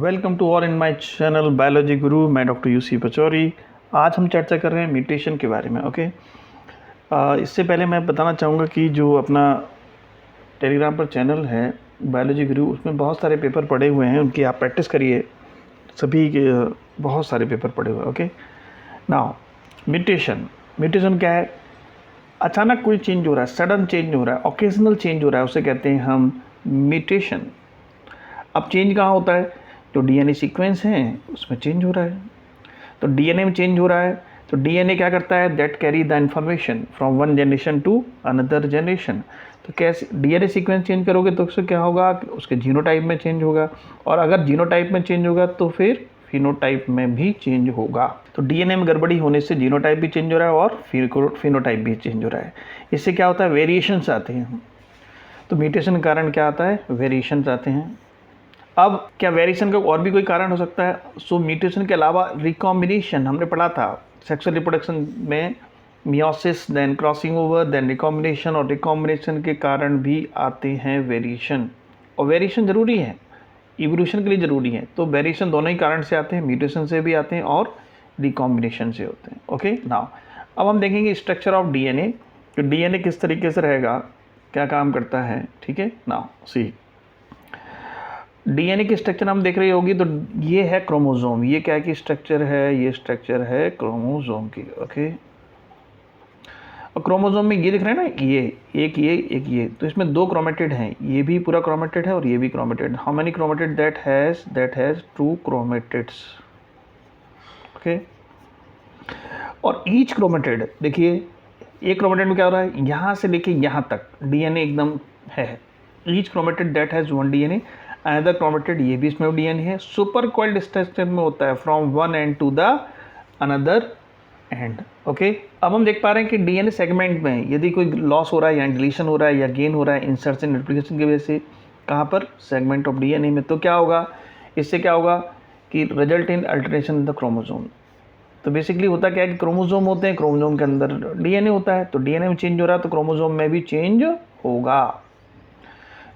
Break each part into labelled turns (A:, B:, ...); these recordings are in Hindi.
A: Welcome to all in my channel biology Guru. मैं डॉक्टर यूसी पचौरी। आज हम चर्चा कर रहे हैं म्यूटेशन के बारे में। ओके, इससे पहले मैं बताना चाहूँगा कि जो अपना टेलीग्राम पर चैनल है बायोलॉजी गुरु, उसमें बहुत सारे पेपर पड़े हुए हैं, उनकी आप प्रैक्टिस करिए। सभी के बहुत सारे पेपर पड़े हुए हैं। ओके, नाउ म्यूटेशन क्या है? अचानक कोई चेंज हो रहा है, सडन चेंज हो रहा है, ओकेजनल चेंज हो रहा है, उसे कहते हैं हम म्यूटेशन। अब चेंज कहाँ होता है? जो डीएनए सीक्वेंस है उसमें चेंज हो रहा है। तो डीएनए में चेंज हो रहा है, तो डीएनए क्या करता है? That carry the information from one generation to another generation. तो कैसे डीएनए सीक्वेंस चेंज करोगे तो उससे क्या होगा? उसके जीनोटाइप में चेंज होगा, और अगर जीनोटाइप में चेंज होगा तो फिर फिनोटाइप में भी चेंज होगा। तो डीएनए में गड़बड़ी होने से जीनोटाइप भी चेंज हो रहा है और फिनोटाइप भी चेंज हो रहा है। इससे क्या होता है? वेरिएशंस आते हैं। तो म्यूटेशन के कारण क्या आता है? वेरिएशंस आते हैं। अब क्या वेरिएशन का और भी कोई कारण हो सकता है? सो म्यूटेशन के अलावा रिकॉम्बिनेशन हमने पढ़ा था सेक्सुअल रिप्रोडक्शन में, meiosis, then crossing over, then recombination, और रिकॉम्बिनेशन के कारण भी आते हैं वेरिएशन। और वेरिएशन ज़रूरी है, इवोल्यूशन के लिए ज़रूरी है। तो वेरिएशन दोनों ही कारण से आते हैं, म्यूटेशन से भी आते हैं और रिकॉम्बिनेशन से होते हैं। ओके, नाउ अब हम देखेंगे स्ट्रक्चर ऑफ डीएनए। तो डीएनए किस तरीके से रहेगा, क्या काम करता है। ठीक है, नाउ सी डीएनए की स्ट्रक्चर हम देख रही होगी। तो ये है क्रोमोसोम। ये क्या की स्ट्रक्चर है? ये स्ट्रक्चर है क्रोमोसोम की। ओके, और क्रोमोसोम में ये दिख रहा है ना, ये एक ये, तो इसमें दो क्रोमेटिड हैं। ये भी पूरा क्रोमेटिड है और ये भी chromatid. How many chromatid? That has 2 chromatids. Okay, और ईच क्रोमेटिड, देखिए एक क्रोमेटिड में क्या हो रहा है, यहाँ से लेके यहाँ तक डीएनए एकदम है। Each chromatid that has 1 DNA, another chromatid, ये भी इसमें डीएनए है। सुपर कॉइल्ड स्ट्रक्चर में होता है from one end to the another end. Okay, अब हम देख पा रहे हैं कि डीएनए सेगमेंट में यदि कोई लॉस हो रहा है या डिलीशन हो रहा है या गेन हो रहा है इंसर्शन रेप्लिकेशन की वजह से, कहाँ पर? सेगमेंट ऑफ डीएनए में, तो क्या होगा? इससे क्या होगा कि result in alteration in the chromosome. तो बेसिकली होता क्या है कि क्रोमोसोम होते हैं, क्रोमोसोम के अंदर डीएनए होता है, तो डीएनए में चेंज हो रहा है तो क्रोमोसोम में भी चेंज होगा।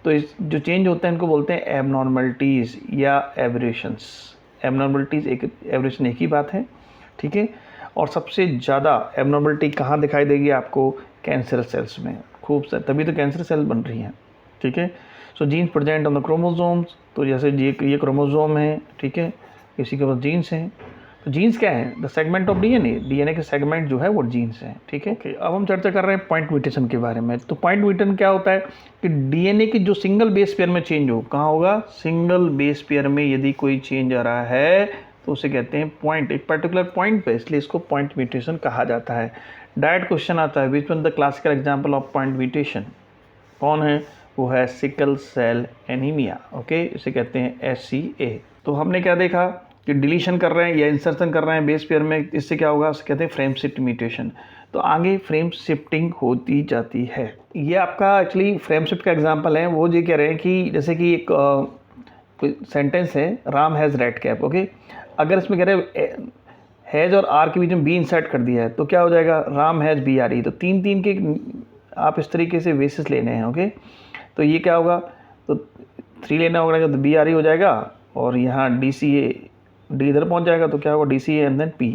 A: तो इस जो चेंज होते हैं इनको बोलते हैं एबनॉर्मलिटीज़ या एबरेशंस। एबनॉर्मलिटीज़ एक, एबरेशन एक ही बात है। ठीक है, और सबसे ज़्यादा एबनॉर्मलिटी कहाँ दिखाई देगी आपको? कैंसर सेल्स में। खूब सारे, तभी तो कैंसर सेल बन रही हैं। ठीक है, so genes present on the chromosomes. तो जैसे ये क्रोमोसोम है, ठीक है, इसी के पास जीन्स हैं। तो जीन्स क्या है? The segment of DNA. DNA के सेगमेंट जो है वो जीन्स हैं। ठीक है, अब हम चर्चा कर रहे हैं पॉइंट म्यूटेशन के बारे में। तो पॉइंट म्यूटेशन क्या होता है कि डीएनए की जो सिंगल बेस पेयर में चेंज हो, कहाँ होगा? सिंगल बेस पेयर में यदि कोई चेंज आ रहा है तो उसे कहते हैं पॉइंट, एक पर्टिकुलर पॉइंट पे, इसलिए इसको पॉइंट म्यूटेशन कहा जाता है। डायरेक्ट क्वेश्चन आता है, which one the classical example of point mutation? कौन है? वो है सिकल सेल एनीमिया। ओके, इसे कहते हैं SCA। तो हमने क्या देखा कि डिलीशन कर रहे हैं या इंसर्शन कर रहे हैं बेस पेयर में, इससे क्या होगा? उसे कहते हैं फ्रेम शिफ्ट म्यूटेशन। तो आगे फ्रेम शिफ्टिंग होती जाती है। ये आपका एक्चुअली फ्रेम शिफ्ट का एग्जांपल है। वो ये कह रहे हैं कि जैसे कि एक सेंटेंस है, Ram has red cap. Okay, अगर इसमें कह रहे हैं हैज़ और आर के बीच में बी इंसर्ट कर दिया है तो क्या हो जाएगा? Ram has BRE। तो तीन के आप इस तरीके से बेसिस लेने हैं। ओके, तो ये क्या होगा? तो 3 लेना होगा तो BRE हो जाएगा, और यहाँ DCA, डी इधर पहुंच जाएगा तो क्या होगा? DCA and then P।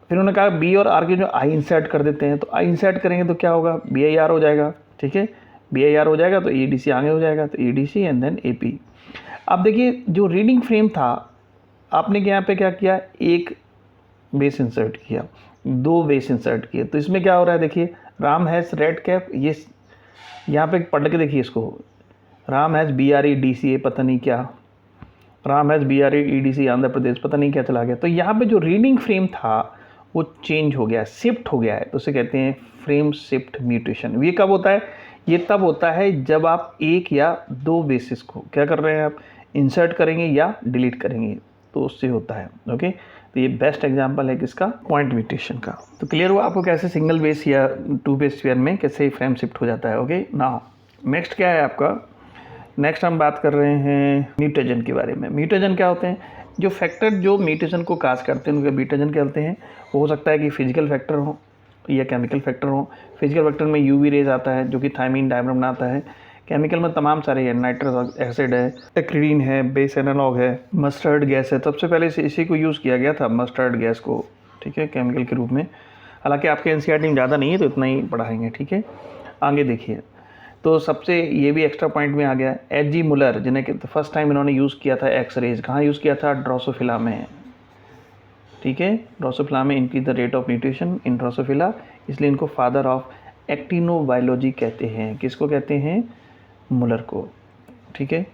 A: फिर उन्होंने कहा बी और आर के जो आई इंसर्ट कर देते हैं, तो आई इंसर्ट करेंगे तो क्या होगा? BIR हो जाएगा। ठीक है, BIR हो जाएगा तो EDC आगे हो जाएगा, तो EDC एंड देन AP। अब देखिए जो रीडिंग फ्रेम था, आपने यहाँ पे क्या किया? एक बेस इंसर्ट किया, 2 बेस इंसर्ट किए, तो इसमें क्या हो रहा है? देखिए राम हैज़ रेड कैप, ये यहाँ पे पढ़ के देखिए इसको, राम हैज़ BRE DCA पता नहीं क्या, Ram has BRE EDC Andhra Pradesh, पता नहीं क्या चला गया। तो यहाँ पे जो रीडिंग फ्रेम था वो चेंज हो गया, शिफ्ट हो गया है, तो उसे कहते हैं फ्रेम शिफ्ट म्यूटेशन। ये कब होता है? ये तब होता है जब आप एक या 2 बेसिस को क्या कर रहे हैं? आप इंसर्ट करेंगे या डिलीट करेंगे, तो उससे होता है। ओके, तो ये बेस्ट एग्जांपल है किसका? पॉइंट म्यूटेशन का। तो क्लियर हुआ आपको कैसे सिंगल बेस या 2 बेस पेयर में कैसे फ्रेम शिफ्ट हो जाता है। ओके, नाउ नेक्स्ट क्या है आपका? नेक्स्ट हम बात कर रहे हैं म्यूटेजन के बारे में। म्यूटेजन क्या होते हैं? जो फैक्टर जो म्यूटेशन को काज करते हैं उनके म्यूटेजन कहते हैं। हो सकता है कि फिजिकल फैक्टर हो या केमिकल फैक्टर हो। फिजिकल फैक्टर में UV रेज आता है जो कि थायमीन डायमर बनाता है। केमिकल में तमाम सारे हैं, नाइट्रस एसिड है, एक्रिडीन है, बेस एनालॉग है, मस्टर्ड गैस है। सबसे पहले इसी को यूज़ किया गया था, मस्टर्ड गैस को, ठीक है, केमिकल के रूप में। हालांकि आपके एनसीईआरटी में ज़्यादा नहीं है तो इतना ही पढ़ाएंगे, ठीक है। आगे देखिए, तो सबसे ये भी एक्स्ट्रा पॉइंट में आ गया, H.G. मुलर, जिन्हें फर्स्ट टाइम इन्होंने यूज़ किया था एक्सरेज, कहाँ यूज़ किया था? ड्रोसोफिला में, ठीक है। ड्रोसोफिला में increase the rate of mutation in Drosophila, इसलिए इनको फादर ऑफ एक्टिनोबायोलॉजी कहते हैं। किसको कहते हैं? मुलर को, ठीक है।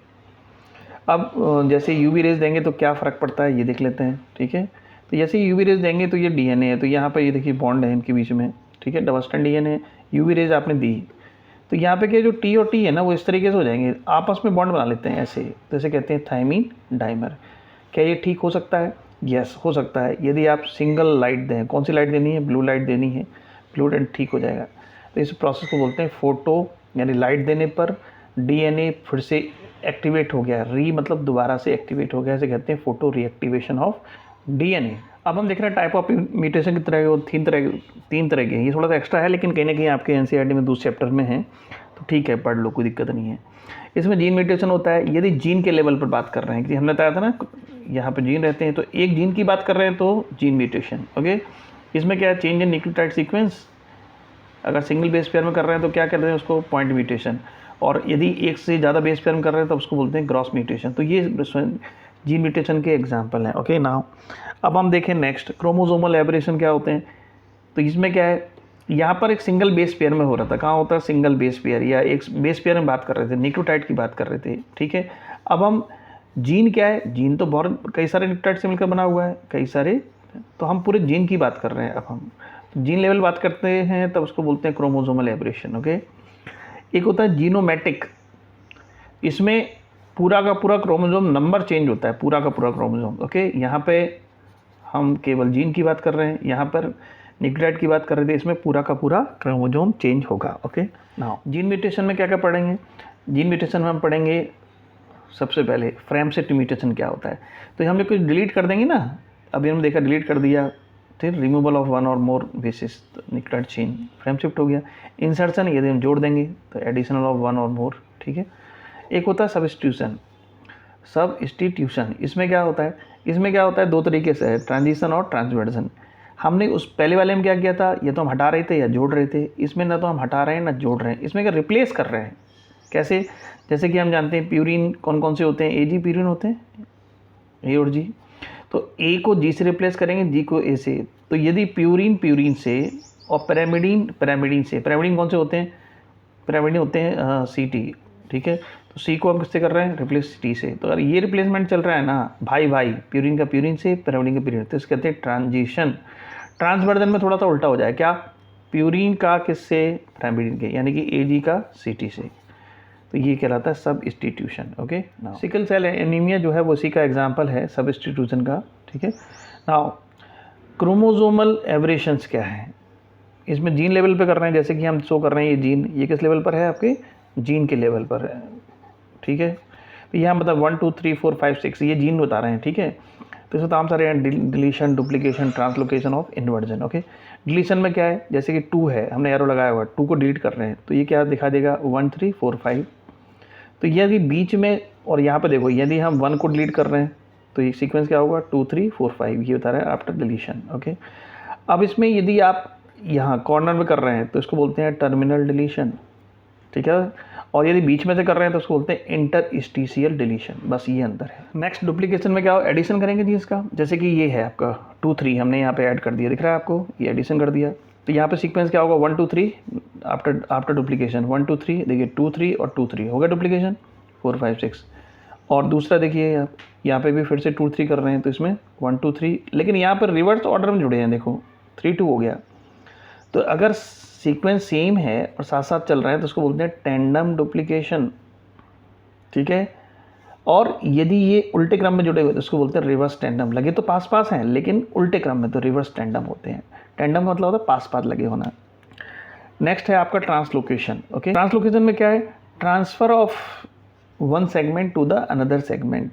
A: अब जैसे यूवी रेज देंगे तो क्या फ़र्क पड़ता है ये देख लेते हैं, ठीक है। तो जैसे यूवी रेज देंगे तो ये डीएनए है, तो यहाँ पर ये देखिए बॉन्ड है इनके बीच में, ठीक है, double strand DNA. UV rays आपने दी तो यहाँ पे क्या जो टी और टी है ना वो इस तरीके से हो जाएंगे, आपस में बॉन्ड बना लेते हैं ऐसे, तो इसे कहते हैं थायमीन डाइमर। क्या ये ठीक हो सकता है? यस, हो सकता है। यदि आप सिंगल लाइट दें, कौन सी लाइट देनी है? ब्लू लाइट देनी है, ब्लू लाइट ठीक हो जाएगा। तो इस प्रोसेस को बोलते हैं फोटो, यानी लाइट देने पर डीएनए फिर से एक्टिवेट हो गया, री मतलब दोबारा से एक्टिवेट हो गया, इसे कहते हैं फोटो रीएक्टिवेशन ऑफ डीएनए। अब हम देख रहे हैं टाइप ऑफ म्यूटेशन की तरह और तीन तरह के हैं। ये थोड़ा सा एक्स्ट्रा है लेकिन कहीं ना कहीं आपके एनसीईआरटी में दूसरे चैप्टर में है, तो ठीक है, पढ़ लो, कोई दिक्कत नहीं है। इसमें जीन म्यूटेशन होता है यदि जीन के लेवल पर बात कर रहे हैं, कि हमने बताया था ना यहाँ पे जीन रहते हैं, तो एक जीन की बात कर रहे हैं तो जीन म्यूटेशन, ओके। इसमें क्या है? Change in nucleotide sequence. अगर सिंगल बेस पेयर में कर रहे हैं तो क्या कहते हैं उसको? Point mutation. और यदि एक से ज़्यादा बेस पेयर में कर रहे हैं तो उसको बोलते हैं क्रॉस म्यूटेशन। तो ये जीन म्यूटेशन के एग्जाम्पल हैं, ओके। नाउ अब हम देखें नेक्स्ट, क्रोमोसोमल एबरेशन क्या होते हैं। तो इसमें क्या है, यहाँ पर एक सिंगल बेस पेयर में हो रहा था, कहाँ होता है? सिंगल बेस पेयर, या एक बेस पेयर में बात कर रहे थे, न्यूक्लियोटाइड की बात कर रहे थे, ठीक है। अब हम जीन क्या है? जीन तो बहुत कई सारे न्यूक्लियोटाइड से मिलकर बना हुआ है, कई सारे, तो हम पूरे जीन की बात कर रहे हैं। अब हम जीन लेवल बात करते हैं तब उसको बोलते हैं क्रोमोसोमल एबरेशन, ओके। एक होता है जीनोमैटिक, इसमें पूरा का पूरा क्रोमोसोम नंबर चेंज होता है, पूरा का पूरा क्रोमोसोम, ओके। यहाँ पे हम केवल जीन की बात कर रहे हैं, यहाँ पर न्यूक्लियोटाइड की बात कर रहे थे, इसमें पूरा का पूरा क्रोमोसोम चेंज होगा, ओके। नाउ जीन म्यूटेशन में क्या क्या पढ़ेंगे? जीन म्यूटेशन में हम पढ़ेंगे सबसे पहले फ्रेमशिफ्ट म्यूटेशन क्या होता है। तो हम लोग कुछ डिलीट कर देंगे ना, अभी हम देखा डिलीट कर दिया, फिर रिमूवल ऑफ वन और मोर बेसिस न्यूक्लियोटाइड चेन, फ्रेमशिफ्ट हो गया। इंसर्शन यदि हम जोड़ देंगे तो एडिशनल ऑफ वन और मोर, ठीक है। एक होता है सब्स्टिट्यूशन, इसमें क्या होता है? दो तरीके से है, ट्रांजिशन और ट्रांसवर्जन। हमने उस पहले वाले में क्या किया था, या तो हम हटा रहे थे या जोड़ रहे थे। इसमें ना तो हम हटा रहे हैं ना जोड़ रहे हैं, इसमें क्या रिप्लेस कर रहे हैं। कैसे? जैसे कि हम जानते हैं प्यूरिन कौन कौन से होते हैं? ए जी प्यूरिन होते हैं, ए और जी। तो ए को जी से रिप्लेस करेंगे, जी को ए से। तो यदि प्यूरिन से और पैरामिडीन से, पैरामिडीन कौन से होते हैं? पैरामिडीन होते हैं सी टी, ठीक है। तो सी को हम किससे कर रहे हैं? रिप्लेस टी से। तो अगर ये रिप्लेसमेंट चल रहा है ना भाई प्यूरिन का प्यूरिन से, पैरामिडीन का प्यूरिन, तो इसको कहते हैं ट्रांजिशन। ट्रांसवर्जन में थोड़ा सा उल्टा हो जाए, क्या? प्यूरिन का किससे? पैरामिडीन के, यानी कि ए जी का सी टी से। तो ये कहलाता है substitution, okay. Now sickle cell anaemia जो है वो इसी का एग्जांपल है सबस्टिट्यूशन का, ठीक है। नाउ क्रोमोसोमल एबरेशंस क्या है? इसमें जीन लेवल पे कर रहे हैं, जैसे कि हम शो कर रहे हैं ये जीन, ये किस लेवल पर है? आपके जीन के लेवल पर है, ठीक है। तो यहाँ मतलब 1 2 3 4 5 6 ये जीन बता रहे हैं, ठीक है। तो इसमें तमाम सारे हैं, deletion, duplication, translocation of inversion, okay. Deletion में क्या है? जैसे कि 2 है, हमने एरो लगाया हुआ, 2 को डिलीट कर रहे हैं, तो ये क्या दिखा देगा? 1 3 4 5। तो यदि बीच में, और यहाँ पे देखो यदि हम 1 को डिलीट कर रहे हैं तो ये सीक्वेंस क्या होगा? 2 3 4 5, ये बता रहा है आफ्टर डिलीशन, ओके। अब इसमें यदि आप यहाँ कॉर्नर में कर रहे हैं तो इसको बोलते हैं टर्मिनल डिलीशन, ठीक है। और यदि बीच में से कर रहे हैं तो उसको बोलते हैं इंटरस्टिशियल डिलीशन, बस ये अंतर है। नेक्स्ट डुप्लीकेशन में क्या हो? एडिशन करेंगे जी इसका, जैसे कि ये है आपका 2 3, हमने यहाँ पे ऐड कर दिया, दिख रहा है आपको, ये एडिशन कर दिया। तो यहाँ पे सीक्वेंस क्या होगा? 1 2 3 आफ्टर डुप्लीकेशन, 1 2 3, देखिए 2 3 और 2 3 हो गया डुप्लीकेशन, 4 5 6। और दूसरा देखिए आप यहाँ पे भी फिर से 2 3 कर रहे हैं, तो इसमें 1 2 3, लेकिन यहाँ पर रिवर्स ऑर्डर में जुड़े हैं, देखो 3 2 हो गया। तो अगर सीक्वेंस सेम है और साथ साथ चल रहा है तो उसको बोलते हैं टेंडम डुप्लीकेशन, ठीक है। और यदि ये उल्टे क्रम में जुड़े हुए तो उसको बोलते हैं रिवर्स टेंडम। लगे तो पास पास हैं लेकिन उल्टे क्रम में, तो रिवर्स टेंडम होते हैं। टेंडम का मतलब होता है पास पास लगे होना। नेक्स्ट है आपका ट्रांसलोकेशन, ओके। ट्रांसलोकेशन में क्या है? Transfer of one segment to the another segment,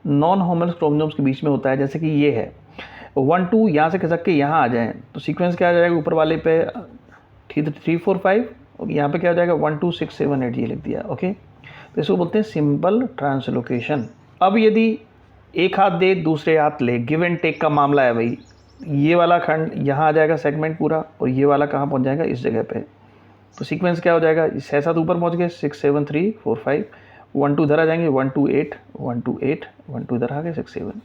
A: non homologous chromosomes के बीच में होता है। जैसे कि ये है 1 2, यहाँ से खिसक के यहाँ आ जाए तो सीक्वेंस क्या आ जाएगा? ऊपर वाले पे 3 4 5 यहाँ पे क्या हो जाएगा 1 2 6 7 8 ये लिख दिया। ओके, तो इसको बोलते हैं सिंपल ट्रांसलोकेशन। अब यदि एक हाथ दे दूसरे हाथ ले, गिव एंड टेक का मामला है भाई, ये वाला खंड यहाँ आ जाएगा सेगमेंट पूरा, और ये वाला कहाँ पहुँच जाएगा, इस जगह पे। तो सीक्वेंस क्या हो जाएगा, 6 7 ऊपर पहुँच गए, 6 7 3 4 5 1 2 इधर आ जाएंगे, 1 2 8 1 2 8 1 2 इधर आ गए 6 7।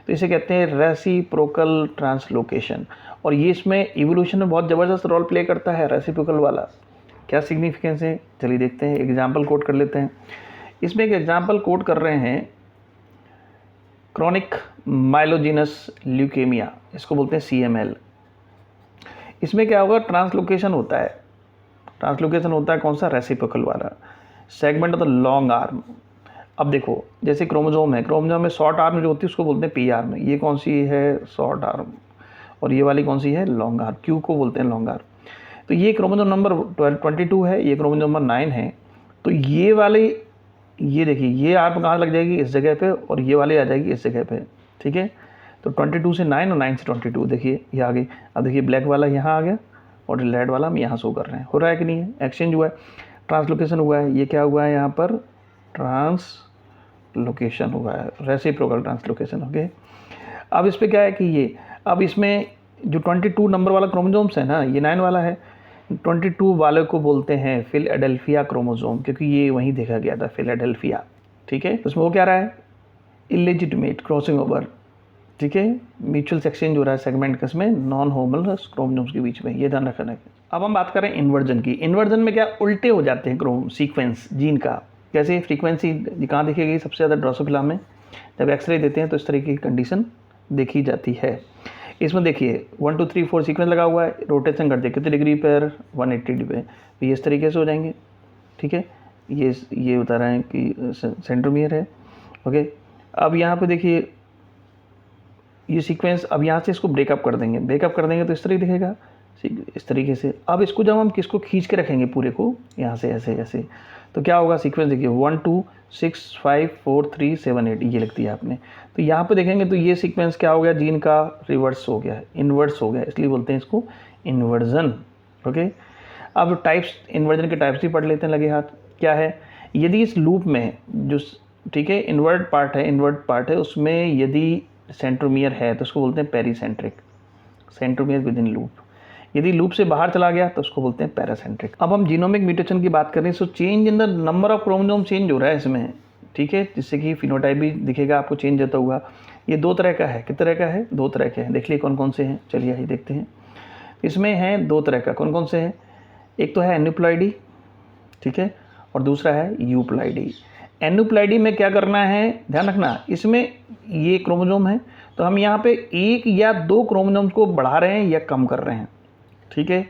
A: तो इसे कहते हैं रेसिप्रोकल ट्रांसलोकेशन। और ये इसमें इवोल्यूशन में बहुत ज़बरदस्त रोल प्ले करता है रेसिप्रोकल वाला। क्या सिग्निफिकेंस है, चलिए देखते हैं, एग्जाम्पल कोट कर लेते हैं। इसमें एक एग्जाम्पल कोट कर रहे हैं, क्रॉनिक माइलोजिनस ल्यूकेमिया, इसको बोलते हैं CML। इसमें क्या होगा, ट्रांसलोकेशन होता है। ट्रांसलोकेशन होता है कौन सा, रेसिप्रोकल वाला, segment of the long arm. अब देखो, जैसे क्रोमोजोम है, क्रोमोजोम में शॉर्ट आर्म जो होती है उसको बोलते हैं P आर्म। ये कौन सी है, शॉर्ट आर्म, और ये वाली कौन सी है, लॉन्ग आर्म, Q को बोलते हैं लॉन्ग आर्म। तो ये क्रोमोजोम नंबर 22 है, ये क्रोमोजोम नंबर 9 है। तो ये वाले, ये देखिए, ये आर्म कहाँ लग जाएगी, इस जगह पे, और ये वाली आ जाएगी इस जगह पे। ठीक है, तो 22 से 9 और 9 से 22, देखिए ये आ गई। अब देखिए ब्लैक वाला यहाँ आ गया और रेड वाला हम यहाँ शो कर रहे हैं। हो रहा है कि नहीं है, एक्सचेंज हुआ है, ट्रांसलोकेशन हुआ है। ये क्या हुआ है, यहाँ पर ट्रांसलोकेशन हुआ है, रेसिप्रोकल ट्रांसलोकेशन। ओके, अब इस पर क्या है कि ये, अब इसमें जो 22 नंबर वाला क्रोमोजोम्स है ना, ये 9 वाला है, 22 वाले को बोलते हैं फिलाडेल्फिया क्रोमोजोम, क्योंकि ये वहीं देखा गया था, फिलाडेल्फिया। ठीक है, उसमें वो क्या रहा है, इलेजिटिमेट क्रॉसिंग ओवर। ठीक है, म्यूचुअल एक्सचेंज हो रहा है सेगमेंट किसमें, नॉन होमोलस क्रोमोजोम्स के बीच में, ये ध्यान रखना है। अब हम बात करें इन्वर्जन की। इन्वर्जन में क्या उल्टे हो जाते हैं क्रोम सीक्वेंस जीन का। कैसे, फ्रीक्वेंसी कहाँ दिखेगी सबसे ज़्यादा, ड्रोसोफिला में। जब एक्सरे देते हैं तो इस तरीके की कंडीशन देखी जाती है। इसमें देखिए 1 2 3 4 सीक्वेंस लगा हुआ है, रोटेशन करते कितने डिग्री पर, 180 डिग्री पे, तो ये इस तरीके से हो जाएंगे। ठीक है, ये बता रहे हैं कि सेंट्रोमियर है। ओके, अब यहाँ पे देखिए ये सीक्वेंस, अब यहाँ से इसको ब्रेकअप कर देंगे, तो इस तरीके दिखेगा, इस तरीके से। अब इसको जब हम किसको खींच के रखेंगे पूरे को, यहाँ से ऐसे ऐसे, तो क्या होगा, सीक्वेंस देखिए 1 2 6 5 4 3 7 8 ये लिख दिया आपने। तो यहाँ पे देखेंगे तो ये सीक्वेंस क्या हो गया, जीन का रिवर्स हो गया, इन्वर्स हो गया, इसलिए बोलते हैं इसको इन्वर्जन। ओके, अब टाइप्स, इन्वर्जन के टाइप्स भी पढ़ लेते हैं लगे हाथ। क्या है, यदि इस लूप में जो, ठीक है, इन्वर्ट पार्ट है, उसमें यदि सेंट्रोमियर है तो उसको बोलते हैं pericentric, centromere with in loop. यदि लूप से बाहर चला गया तो उसको बोलते हैं पैरासेंट्रिक। अब हम जीनोमिक म्यूटेशन की बात करें, so change in the number of chromosome change हो रहा है इसमें। ठीक है, जिससे कि फिनोटाइप भी दिखेगा आपको चेंज होता हुआ। ये 2 तरह का है, किस तरह का है, 2 तरह के हैं। देख लिए कौन कौन से हैं, चलिए आइए देखते हैं। इसमें हैं 2 तरह का, कौन कौन से हैं, एक तो है एन्यूप्लॉइडी, ठीक है, और दूसरा है यूप्लॉइडी। एन्यूप्लॉइडी में क्या करना है, ध्यान रखना, इसमें ये क्रोमोसोम है, तो हम यहाँ पे 1 या 2 क्रोमोसोम को बढ़ा रहे हैं या कम कर रहे हैं। ठीक है,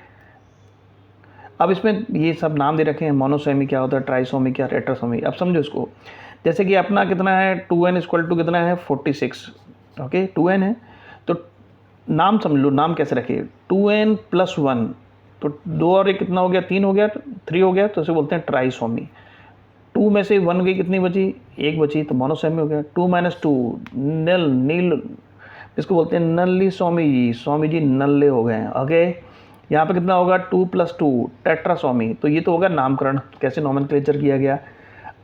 A: अब इसमें ये सब नाम दे रखे हैं, मोनोसोमी क्या होता है, ट्राइसोमी क्या, टेट्रासोमी। अब समझो इसको, जैसे कि अपना कितना है, 2n इक्वल टू कितना है, 46। ओके, 2n है, तो नाम समझ लो, नाम कैसे रखिए, 2n + 1, तो 2 और 1 कितना हो गया, 3 हो गया, 3 हो गया, तो इसे बोलते हैं ट्राइसोमी। 2 में से 1 गई, कितनी बची, 1 बची, तो मोनोसोमी हो गया। 2 - 2 नील, इसको बोलते हैं नल्लीसोमी जी, स्वामी जी नल्ले हो गए हैं। ओके, यहाँ पे कितना होगा, 2 + 2 टेट्रासोमी। तो ये तो होगा नामकरण, कैसे नॉमेनक्लेचर किया गया।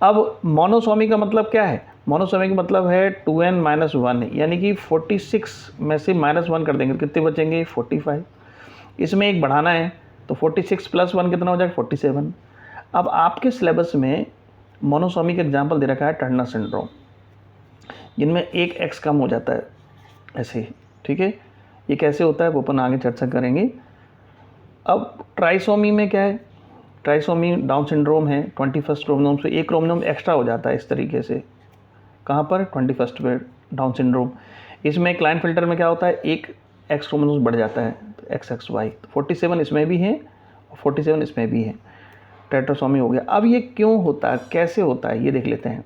A: अब मोनोसोमी का मतलब क्या है, मोनोसोमी का मतलब है 2n - 1, यानी कि 46 में से -1 कर देंगे, कितने बचेंगे, 45। इसमें एक बढ़ाना है, तो 46 + 1 कितना हो जाएगा, 47। अब आपके सिलेबस में मोनोसोमी का एग्जाम्पल दे रखा है टर्नर सिंड्रोम, जिनमें एक एक्स कम हो जाता है ऐसे ही। ठीक है, ये कैसे होता है वो अपन आगे चर्चा करेंगे। अब ट्राइसोमी में क्या है, ट्राइसोमी डाउन सिंड्रोम है, 21st क्रोमोसोम से एक क्रोमोसोम एक्स्ट्रा हो जाता है इस तरीके से। कहाँ पर, 21st पे डाउन सिंड्रोम। इसमें क्लाइनफिल्टर में क्या होता है, एक एक्स क्रोमोसोम बढ़ जाता है, XXY। 47 इसमें भी है और 47 इसमें भी है, टेट्रासोमी हो गया। अब ये क्यों होता है, कैसे होता है, ये देख लेते हैं।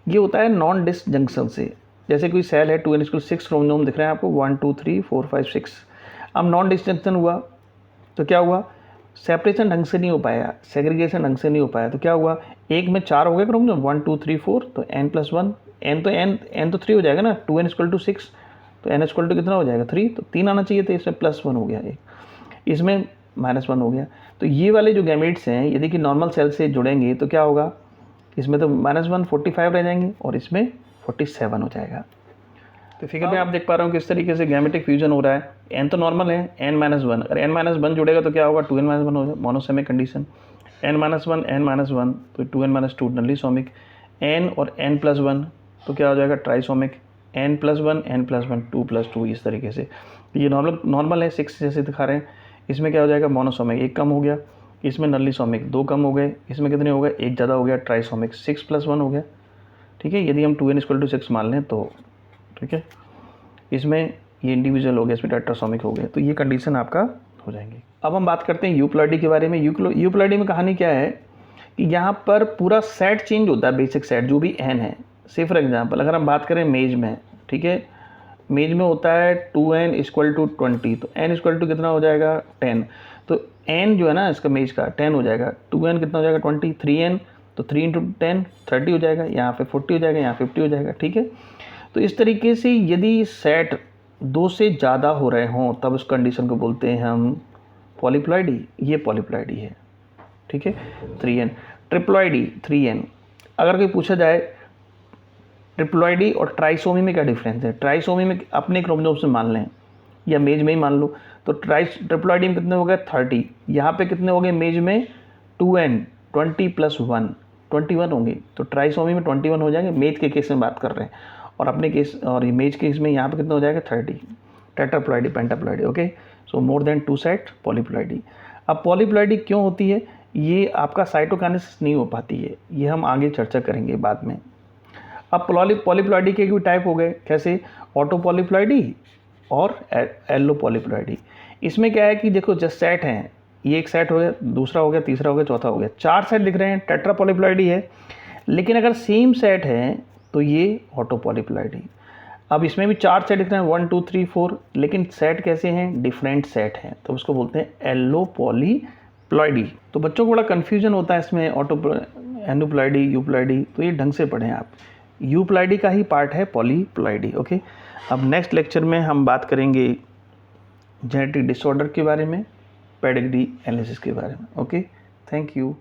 A: ये होता है नॉन डिसजंक्शन से। जैसे कोई सेल है, 2n = 6 क्रोमोसोम दिख रहे हैं आपको, 1 2 3 4 5 6। अब नॉन डिसजंक्शन हुआ तो क्या हुआ, सेपरेशन ढंग से नहीं हो पाया, सेग्रीगेशन ढंग से नहीं हो पाया, तो क्या हुआ, एक में 4 हो गए क्रोमोसोम, 1 2 3 4, तो n + 1, n तो 3 हो जाएगा ना, 2n = 6, तो n = कितना हो जाएगा, 3, तो 3 आना चाहिए, तो इसमें +1 हो गया एक। इसमें -1 हो गया। तो ये वाले जो गैमेट्स हैं यदि कि नॉर्मल सेल से जुड़ेंगे तो क्या होगा, इसमें तो -1 45 रह जाएंगे और इसमें 47 हो जाएगा। तो फिगर में आप देख पा रहे हो किस तरीके से गैमेटिक फ्यूजन हो रहा है। n तो नॉर्मल है, n-1, अगर n-1 जुड़ेगा तो क्या होगा, 2n-1 हो जाएगा, मोनोसेमिक कंडीशन। n-1 n-1 तो 2n-2 नलीसोमिक, n और n+1 तो क्या हो जाएगा, ट्राइसोमिक, n+1 n+1 2+2 इस तरीके से। ये नॉर्मल है 6 जैसे दिखा रहे हैं। इसमें क्या हो जाएगा, मोनोसोमिक 1 कम हो गया, इसमें नलीसोमिक 2 कम हो गए, इसमें कितने हो गए, 1 ज़्यादा हो गया, ट्राइसोमिक 6+1 हो गया। ठीक है, यदि हम 2n=6 मान लें तो ठीक है, इसमें ये इंडिविजुअल हो गया, इसमें टेट्रासोमिक हो गया, तो ये कंडीशन आपका हो जाएंगे। अब हम बात करते हैं यूप्लॉइडी के बारे में। यूप्लॉइडी में कहानी क्या है कि यहाँ पर पूरा सेट चेंज होता है, बेसिक सेट जो भी n है। से फॉर एग्जांपल अगर हम बात करें मेज में, ठीक है, मेज में होता है 2n=20, तो n कितना हो जाएगा, 10। तो n जो है ना इसका मेज का 10 हो जाएगा, 2n कितना हो जाएगा, 20, 3n तो 3 × 10 30 हो जाएगा, यहाँ पे 40 हो जाएगा, यहाँ 50 हो जाएगा। ठीक है, तो इस तरीके से यदि सेट 2 से ज़्यादा हो रहे हों तब उस कंडीशन को बोलते हैं हम पॉलीप्लॉइडी। ये पॉलीप्लॉइडी है। ठीक है, 3n। Triploidy 3n। अगर कोई पूछा जाए ट्रिप्लॉइडी और ट्राइसोमी में क्या डिफरेंस है, ट्राइसोमी में अपने क्रोमोसोम से मान लें या मेज में ही मान लो, तो ट्रिप्लॉइडी में कितने हो गए, 30। यहाँ पे कितने हो गए, मेज में 2n 20 + 1 21 होंगे, तो ट्राइसोमी में 21 हो जाएंगे। मेज के केस में बात कर रहे हैं, और अपने केस और इमेज केस में यहाँ पे कितना हो जाएगा, 30। टेट्राप्लॉइडी, पेंटाप्लॉइडी। ओके, सो मोर देन 2 सेट पॉलीप्लॉइडी। अब पॉलीप्लॉइडी क्यों होती है, ये आपका साइटोकाइनेसिस नहीं हो पाती है, ये हम आगे चर्चा करेंगे बाद में। अब पॉलीप्लॉइडी के भी टाइप हो गए, कैसे, ऑटो पॉलीप्लॉइडी और एलो पॉलीप्लॉइडी। इसमें क्या है कि देखो जस्ट सेट हैं, ये एक सेट हो गया, दूसरा हो गया, तीसरा हो गया, चौथा हो गया, 4 सेट दिख रहे हैं, टेट्रा पॉलीप्लॉइडी है। लेकिन अगर सेम सेट है तो ये ऑटो पॉलीप्लॉइडी। अब इसमें भी 4 सेट दिख रहे हैं, 1 2 3 4, लेकिन सेट कैसे हैं, डिफरेंट सेट हैं, तो उसको बोलते हैं एलो पॉलीप्लॉइडी। तो बच्चों को बड़ा कन्फ्यूजन होता है इसमें, एनोप्लॉइडी, यूप्लॉइडी, तो ये ढंग से पढ़ें आप। यूप्लॉइडी का ही पार्ट है पॉलीप्लॉइडी। ओके, अब नेक्स्ट लेक्चर में हम बात करेंगे जेनेटिक डिसऑर्डर के बारे में, पेडिग्री एनालिसिस के बारे में। Okay, thank you.